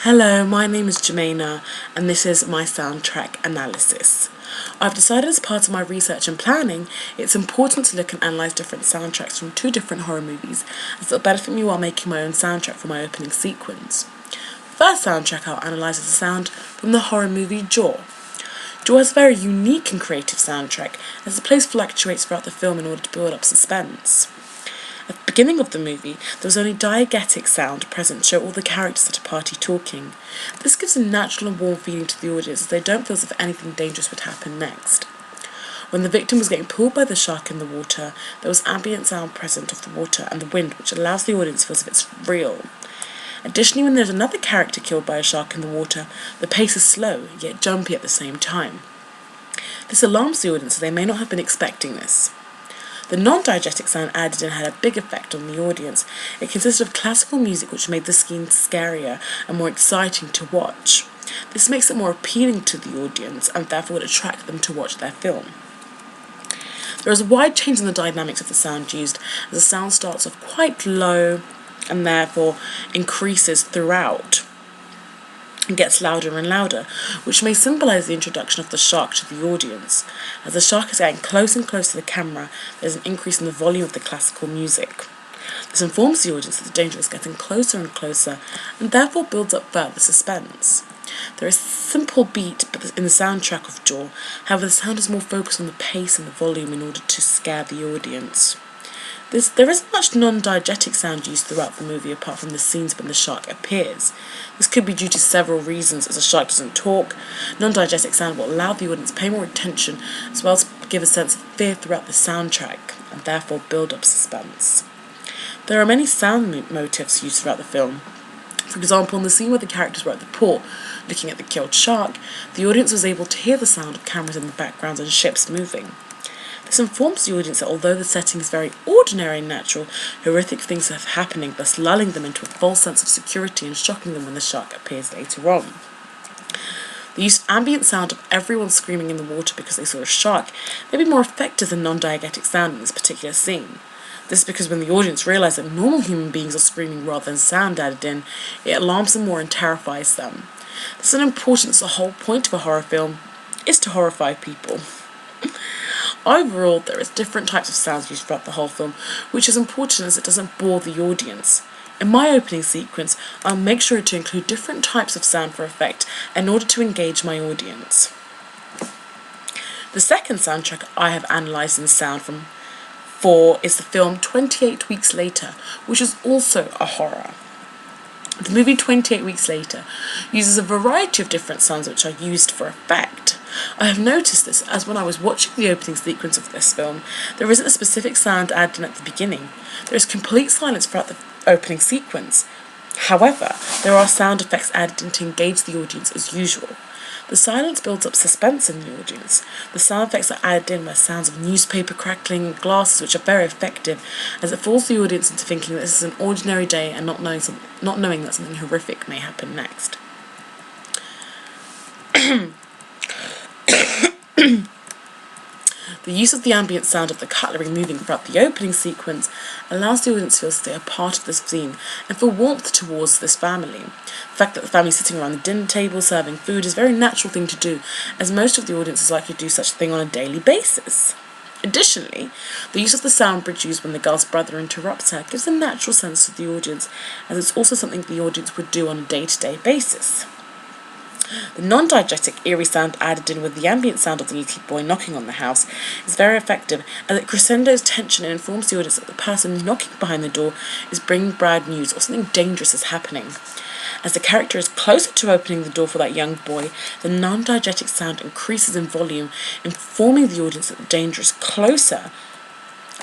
Hello, my name is Jumana, and this is my soundtrack analysis. I've decided as part of my research and planning, it's important to look and analyse different soundtracks from two different horror movies, as it'll benefit me while making my own soundtrack for my opening sequence. The first soundtrack I'll analyse is the sound from the horror movie Jaw. Jaw has a very unique and creative soundtrack, as the pace fluctuates throughout the film in order to build up suspense. At the beginning of the movie, there was only diegetic sound present to show all the characters at a party talking. This gives a natural and warm feeling to the audience as they don't feel as if anything dangerous would happen next. When the victim was getting pulled by the shark in the water, there was ambient sound present of the water and the wind, which allows the audience to feel as if it's real. Additionally, when there's another character killed by a shark in the water, the pace is slow, yet jumpy at the same time. This alarms the audience as they may not have been expecting this. The non-diegetic sound added in had a big effect on the audience. It consisted of classical music which made the scene scarier and more exciting to watch. This makes it more appealing to the audience and therefore would attract them to watch their film. There is a wide change in the dynamics of the sound used, as the sound starts off quite low and therefore increases throughout and gets louder and louder, which may symbolise the introduction of the shark to the audience. As the shark is getting close and close to the camera, there is an increase in the volume of the classical music. This informs the audience that the danger is getting closer and closer, and therefore builds up further suspense. There is a simple beat in the soundtrack of Jaw, however the sound is more focused on the pace and the volume in order to scare the audience. There isn't much non-diegetic sound used throughout the movie apart from the scenes when the shark appears. This could be due to several reasons, as the shark doesn't talk. Non-diegetic sound will allow the audience to pay more attention, as well as give a sense of fear throughout the soundtrack, and therefore build up suspense. There are many sound motifs used throughout the film. For example, in the scene where the characters were at the port, looking at the killed shark, the audience was able to hear the sound of cameras in the background and ships moving. This informs the audience that although the setting is very ordinary and natural, horrific things are happening, thus lulling them into a false sense of security and shocking them when the shark appears later on. The use of ambient sound of everyone screaming in the water because they saw a shark may be more effective than non-diegetic sound in this particular scene. This is because when the audience realise that normal human beings are screaming rather than sound added in, it alarms them more and terrifies them. This is important as the whole point of a horror film is to horrify people. Overall, there is different types of sounds used throughout the whole film, which is important as it doesn't bore the audience. In my opening sequence, I'll make sure to include different types of sound for effect in order to engage my audience. The second soundtrack I have analysed in sound for is the film 28 Weeks Later, which is also a horror. The movie 28 Weeks Later uses a variety of different sounds which are used for effect. I have noticed this as when I was watching the opening sequence of this film, there isn't a specific sound added in at the beginning. There is complete silence throughout the opening sequence. However, there are sound effects added in to engage the audience as usual. The silence builds up suspense in the audience. The sound effects are added in with sounds of newspaper crackling and glasses, which are very effective, as it fools the audience into thinking that this is an ordinary day and not knowing that something horrific may happen next. The use of the ambient sound of the cutlery moving throughout the opening sequence allows the audience to feel as if they are part of this scene and feel warmth towards this family. The fact that the family is sitting around the dinner table serving food is a very natural thing to do, as most of the audience is likely to do such a thing on a daily basis. Additionally, the use of the sound bridge used when the girl's brother interrupts her gives a natural sense to the audience, as it's also something the audience would do on a day-to-day basis. The non-diegetic eerie sound added in with the ambient sound of the little boy knocking on the house is very effective, as it crescendos tension and informs the audience that the person knocking behind the door is bringing bad news or something dangerous is happening. As the character is closer to opening the door for that young boy, the non-diegetic sound increases in volume, informing the audience that the danger is closer.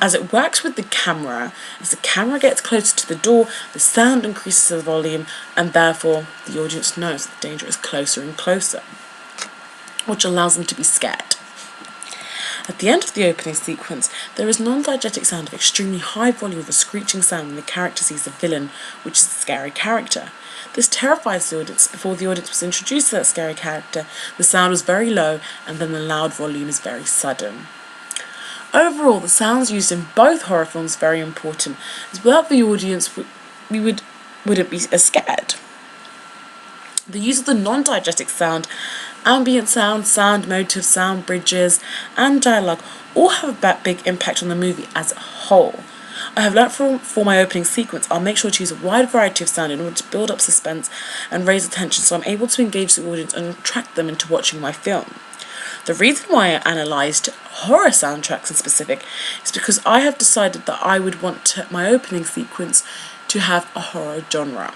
As it works with the camera, as the camera gets closer to the door, the sound increases the volume, and therefore the audience knows that the danger is closer and closer, which allows them to be scared. At the end of the opening sequence, there is non-diegetic sound of extremely high volume of a screeching sound when the character sees the villain, which is a scary character. This terrifies the audience. Before the audience was introduced to that scary character, the sound was very low, and then the loud volume is very sudden. Overall, the sounds used in both horror films are very important, as without the audience we wouldn't be as scared. The use of the non-diegetic sound, ambient sound, sound motifs, sound bridges, and dialogue all have a big impact on the movie as a whole. I have learnt for my opening sequence, I'll make sure to use a wide variety of sound in order to build up suspense and raise attention so I'm able to engage the audience and attract them into watching my film. The reason why I analysed horror soundtracks in specific is because I have decided that I would want my opening sequence to have a horror genre.